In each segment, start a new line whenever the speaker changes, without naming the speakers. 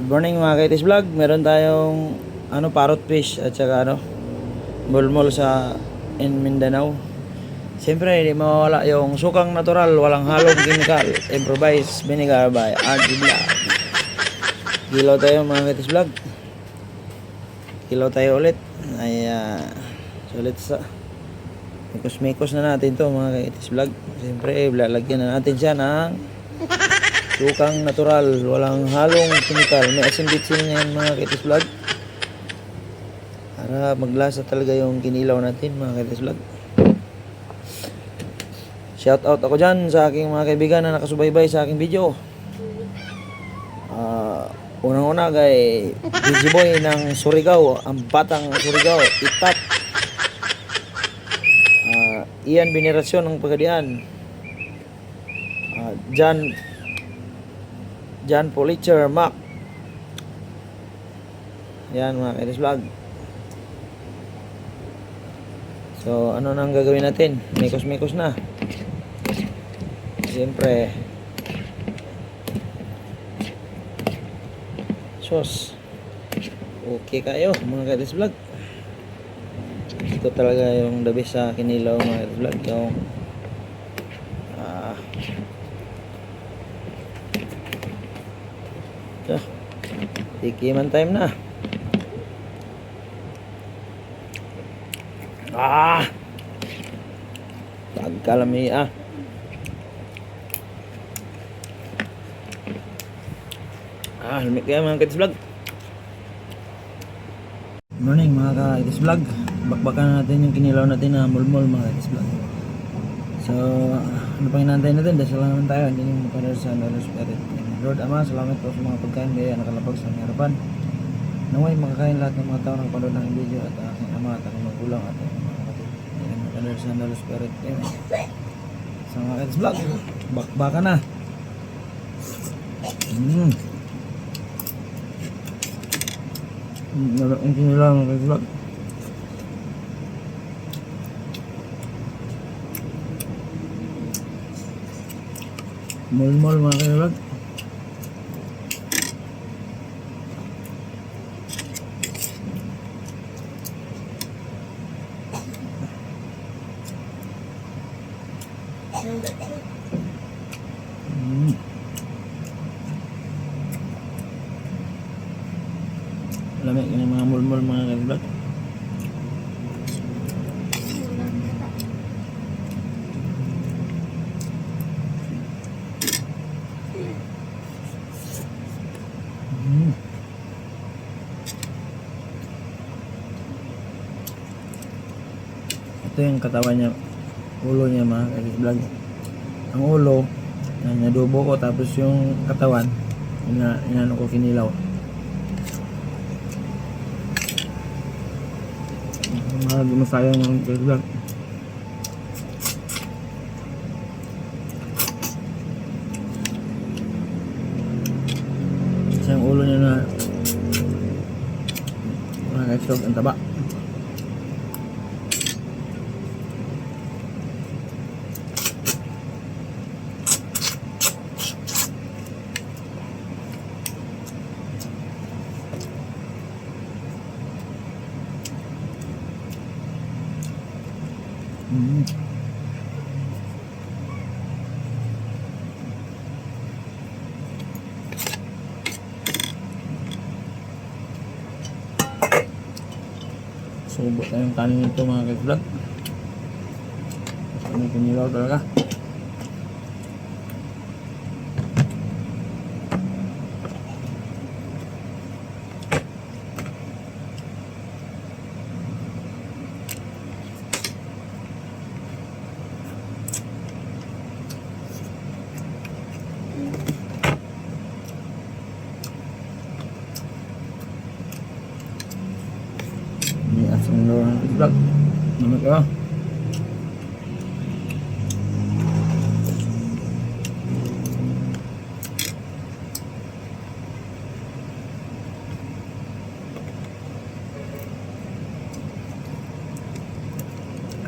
Good morning mga kaitis vlog. Meron tayong parrot fish at saka mulmol sa in Mindanao. Siyempre hindi mawawala yung sukang natural, walang halong chemical, improvised vinegar by RG Vlog. Kilaw tayo mga kaitis vlog. Kilaw tayo ulit. Ay sulit sa mikos na natin to mga kaitis vlog. Siyempre lalagyan na natin siya ng sukang natural, walang halong chemical. May asin bitsin ngayon mga kaitis vlog. Para maglasa talaga yung kinilaw natin mga kaitis vlog. Shout out ako dyan sa aking mga kaibigan na nakasubaybay sa aking video. Unang-una kay Busy Boy ng Surigao, ang batang Surigao, Itap. Ian Venerasyon ng Pagadian. John Pulitzer, Mac. Yan mga kaitis vlog. So ano nang gagawin natin? Mikos na. Siyempre sauce. Okay kayo mga kaitis vlog. Ito talaga yung the best sa kinilaw mga kaitis vlog. Yung tikiman time na. Pagkalami lumik kaya mga kaitis vlog. Morning mga kaitis vlog. Bakbakan natin yung kinilaw natin na mulmol mga kaitis vlog. So ano pang inantay natin? Dasal lang naman tayo. Hindi yung makanar sa Lord Spirit. Lord Ama, salamat po sa mga pagkain gaya nakalapag sa harapan. Naway makakain lahat ng mga tao ng panood ng video at aking ama at aking magulang at aking mga kapatid. Hindi yung makanar sa Lord Spirit. Amen. Sa mga kaitis vlog, bakbaka na. Ang kinilaw mga kaitis vlog. Mulmol mga kaitis vlog. Lamig ng mga mulmol mga kaitis vlog. Ito yung katawan niya, ulo niya mga kaitis vlog. Ang ulo nadubo ko, tapos yung katawan inano ko kinilaw. Masayang ng kaitis vlog. Yung ulo niya na mga kaitis vlog, ang taba. Subok na yung kanin nito mga kaitis vlog. Ano kinilaw talaga. Asam daw ng kaitis vlog. Naman ka.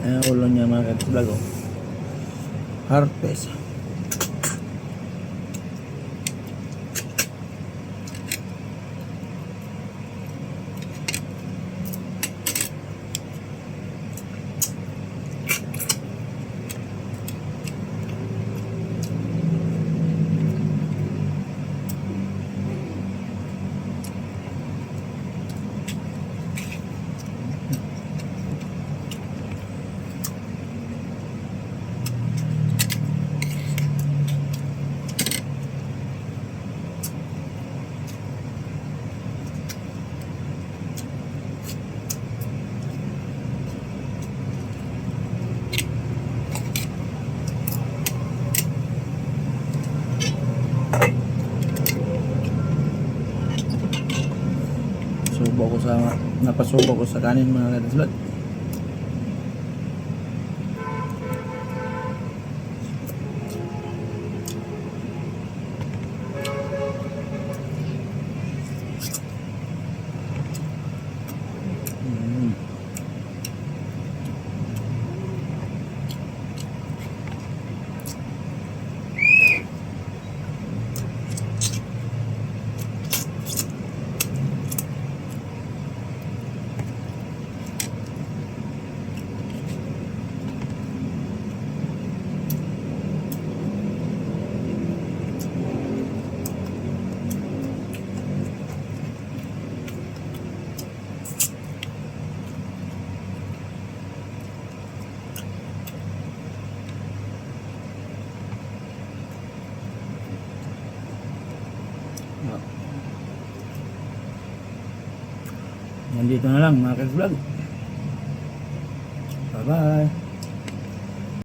Ayan ulo niya mga kaitis vlog. Harpes. sa napasubo ko sa kanin mga kadaslat. Nandito na lang mga ka-vlog. Bye bye.